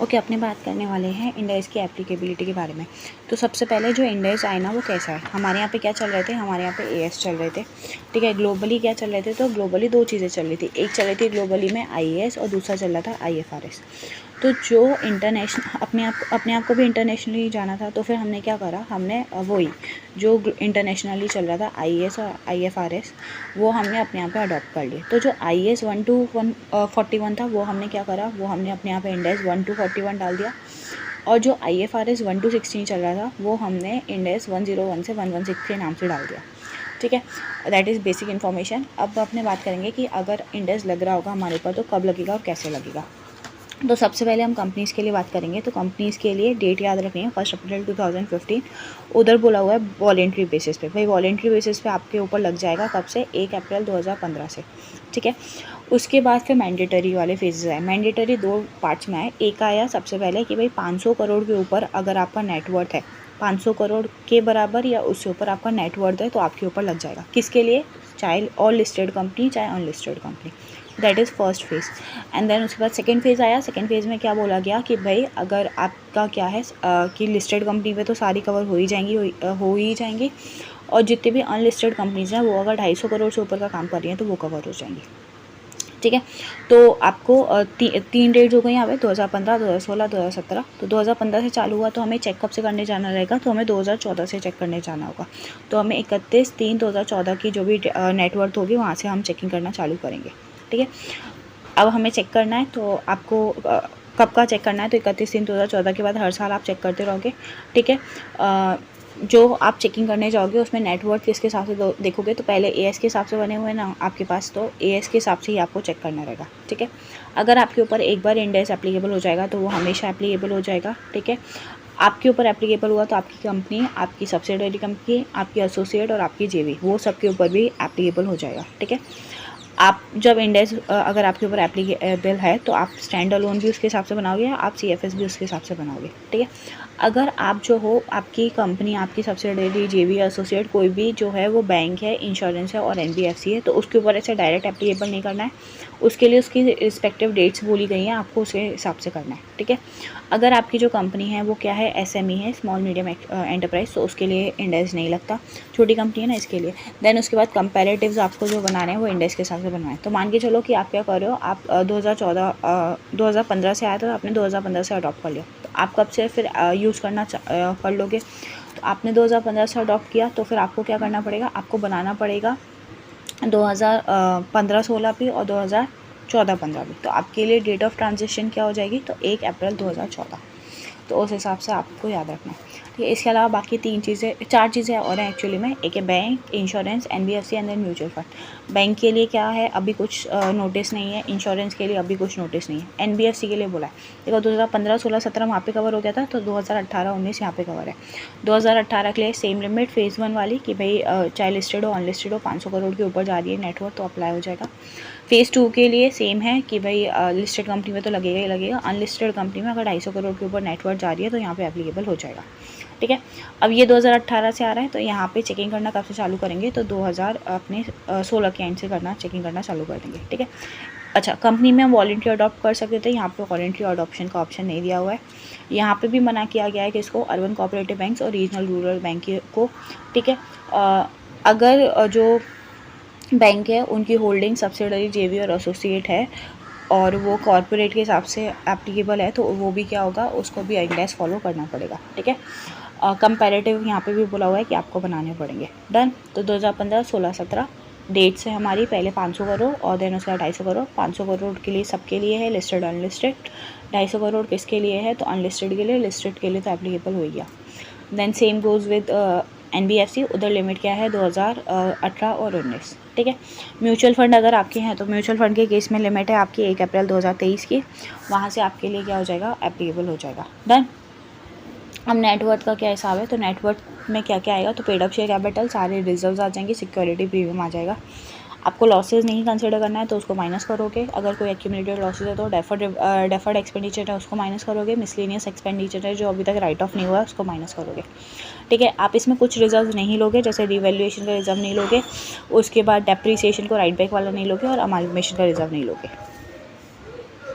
Okay, अपनी बात करने वाले हैं इंड एस की एप्लीकेबिलिटी के बारे में। तो सबसे पहले जो इंड एस आए ना वो कैसा है, हमारे यहाँ पे क्या चल रहे थे, हमारे यहाँ पे एएस चल रहे थे, ठीक है। ग्लोबली क्या चल रहे थे, तो ग्लोबली दो चीज़ें चल रही थी, एक चल रही थी ग्लोबली में आईएएस और दूसरा चल रहा था आईएफआरएस। तो जो इंटरनेशनल अपने आप को भी इंटरनेशनली जाना था, तो फिर हमने क्या करा, हमने वही जो इंटरनेशनली चल रहा था आईएएस और आईएफआरएस वो हमने अपने यहाँ पे अडॉप्ट कर लिए। तो जो आईएएस 1 to 141 था वो हमने क्या करा, वो हमने अपने यहाँ पे इंड एस 1 to 41 डाल दिया। और जो आईएफआरएस 1 to 16 चल रहा था वो हमने इंड एस 101 से 116 के नाम से डाल दिया, ठीक है। That is basic information. अब अपने बात करेंगे कि अगर इंड एस लग रहा होगा हमारे ऊपर तो कब लगेगा और कैसे लगेगा। तो सबसे पहले हम कंपनीज़ के लिए बात करेंगे। तो कंपनीज़ के लिए डेट याद रखनी है 1 अप्रैल 2015। उधर बोला हुआ है वॉलेंट्री बेसिस पे, भाई वॉलेंट्री बेसिस पे आपके ऊपर लग जाएगा कब से, 1 अप्रैल 2015 से, ठीक है। उसके बाद फिर मैंडेटरी वाले फेजेस आए। मैंडेटरी 2 पार्ट्स में आए। एक आया सबसे पहले कि भाई 500 करोड़ के ऊपर अगर आपका नेटवर्थ है, 500 करोड़ के बराबर या उससे ऊपर आपका नेटवर्थ है तो आपके ऊपर लग जाएगा। किसके लिए, चाहे ऑल लिस्टेड कंपनी चाहे unlisted company. That is first phase. And then उसके बाद सेकेंड फेज़ आया। सेकेंड फेज़ में क्या बोला गया कि भाई अगर आपका क्या है कि लिस्टेड कंपनी पे तो सारी कवर हो ही जाएंगी और जितनी भी अनलिस्टेड कंपनीज हैं वो अगर 250 करोड़ से ऊपर का काम कर रही हैं तो वो कवर हो जाएंगी, ठीक है। तो आपको तीन डेट्स हो गई यहाँ पे, 2015, 2016, 2017। तो 2015 से चालू हुआ तो हमें चेक कब से करने जाना रहेगा, तो हमें 2014 से चेक करने जाना होगा। तो हमें 31/3/2014 की जो भी नेटवर्थ होगी वहाँ से हम चेकिंग करना चालू करेंगे, ठीक है। अब हमें चेक करना है तो आपको कब का चेक करना है, तो 31/3/2014 के बाद हर साल आप चेक करते रहोगे, ठीक है। जो आप चेकिंग करने जाओगे उसमें नेटवर्थ किसके हिसाब से देखोगे, तो पहले एएस के हिसाब से बने हुए हैं ना आपके पास, तो एएस के हिसाब से ही आपको चेक करना रहेगा, ठीक है। अगर आपके ऊपर एक बार इंड एस एप्लीकेबल हो जाएगा तो वो हमेशा एप्लीकेबल हो जाएगा, ठीक है। आपके ऊपर एप्लीकेबल हुआ तो आपकी कंपनी, आपकी सब्सिडरी कंपनी, आपकी एसोसिएट और आपकी जेवी वो सबके ऊपर भी एप्लीकेबल हो जाएगा, ठीक है। आप जब इंड एस अगर आपके ऊपर एप्लीकेबल है तो आप स्टैंड अलोन भी उसके हिसाब से बनाओगे, आप सीएफएस भी उसके हिसाब से बनाओगे, ठीक है। अगर आप जो हो, आपकी कंपनी, आपकी सब्सिडरी, जेवी, एसोसिएट कोई भी जो है वो बैंक है, इंश्योरेंस है और एनबीएफसी है, तो उसके ऊपर ऐसे डायरेक्ट एप्लीकेबल नहीं करना है। उसके लिए उसकी रिस्पेक्टिव डेट्स बोली गई हैं, आपको उसके हिसाब से करना है, ठीक है। अगर आपकी जो कंपनी है वो क्या है, एसएमई है, स्मॉल मीडियम एंटरप्राइज, तो उसके लिए इंड एस नहीं लगता, छोटी कंपनी है ना इसके लिए। देन उसके बाद कंपैरेटिव्स आपको जो बनाने हैं वो इंड एस के हिसाब से बनवाएं। तो मान के चलो कि आप क्या कर रहे हो, आप 2015 से आया तो आपने 2015 से अडॉप्ट कर लिया, तो आप कब से फिर यूज़ करना कर लोगे। तो आपने 2015 से अडॉप्ट किया तो फिर आपको क्या करना पड़ेगा, आपको बनाना पड़ेगा 2015-16 भी और 2014-15 भी। तो आपके लिए डेट ऑफ ट्रांजिशन क्या हो जाएगी, तो 1 अप्रैल 2014। तो उस हिसाब से आपको याद रखना है, ठीक है। इसके अलावा बाकी 4 चीज़ें और हैं एक्चुअली में। एक है bank, insurance, NBFC and then mutual fund. Bank के लिए क्या है, अभी कुछ नोटिस नहीं है। इंश्योरेंस के लिए अभी कुछ नोटिस नहीं है। एनबीएफसी के लिए बोला है, देखो 2015, 16, 17 वहाँ पे कवर हो गया था, तो 2018, 19 यहाँ पे कवर है। 2018 के लिए सेम लिमिट फेज़ 1 वाली कि भाई चाहे लिस्टेड हो अनलिस्टेड हो 500 करोड़ के ऊपर जा रही है नेटवर्क तो अप्लाई हो जाएगा। फेज़ 2 के लिए सेम है कि भाई लिस्टेड कंपनी में तो लगेगा ही लगेगा, अनलिस्टेड कंपनी में अगर 250 करोड़ के ऊपर नेटवर्थ जा रही है तो यहाँ पे एप्लीकेबल हो जाएगा, ठीक है। अब ये 2018 से आ रहा है तो यहाँ पे चेकिंग करना कब से चालू करेंगे, तो 2016 के एंड से चेकिंग करना चालू कर देंगे, ठीक है। अच्छा, कंपनी में हम वॉलंटरी अडॉप्ट कर सकते थे, यहाँ पे वॉलंटरी अडॉप्शन का ऑप्शन नहीं दिया हुआ है। यहाँ पे भी मना किया गया है कि इसको अर्बन कोऑपरेटिव बैंक्स और रीजनल रूरल बैंक को, ठीक है। अगर जो बैंक है उनकी होल्डिंग सब्सिडरी, जेवी और एसोसिएट है और वो कॉर्पोरेट के हिसाब से एप्लीकेबल है तो वो भी क्या होगा, उसको भी इंड एस फॉलो करना पड़ेगा, ठीक है। कंपैरेटिव यहाँ पे भी बोला हुआ है कि आपको बनाने पड़ेंगे। डन। तो 2015, 16, 17 डेट्स है हमारी, पहले 500 करोड़ और देन उसका 250 करोड़। 500 करोड़ के लिए सबके लिए है, लिस्टेड अनलिस्टेड। 250 करोड़ किसके लिए है, तो अनलिस्टेड के लिए, लिस्टेड के लिए तो एप्लीकेबल हो गया। Then same goes with NBFC, उधर लिमिट क्या है 2018 और 19, ठीक है। म्यूचुअल फंड अगर आपके हैं तो म्यूचुअल फंड के केस में लिमिट है आपकी 1 अप्रैल 2023 की, वहाँ से आपके लिए क्या हो जाएगा, एप्लीकेबल हो जाएगा। डन। अब नेटवर्थ का क्या हिसाब है, तो नेटवर्थ में क्या क्या आएगा, तो पेड अप शेयर कैपिटल, सारे रिजर्व्स आ जाएंगे, सिक्योरिटी प्रीमियम आ जाएगा। आपको लॉसेस नहीं कंसिडर करना है तो उसको माइनस करोगे। अगर कोई एक्यूमुलेटेड लॉसेस है तो डेफर्ड एक्सपेंडिचर है उसको माइनस करोगे। मिसलेनियस एक्सपेंडिचर है जो अभी तक राइट ऑफ नहीं हुआ है उसको माइनस करोगे, ठीक है। आप इसमें कुछ रिजर्व नहीं लोगे, जैसे रिवैल्यूएशन का रिजर्व नहीं लोगे, उसके बाद डेप्रीसिएशन को राइट बैक वाला नहीं लोगे और अमालगमेशन का रिजर्व नहीं लोगे।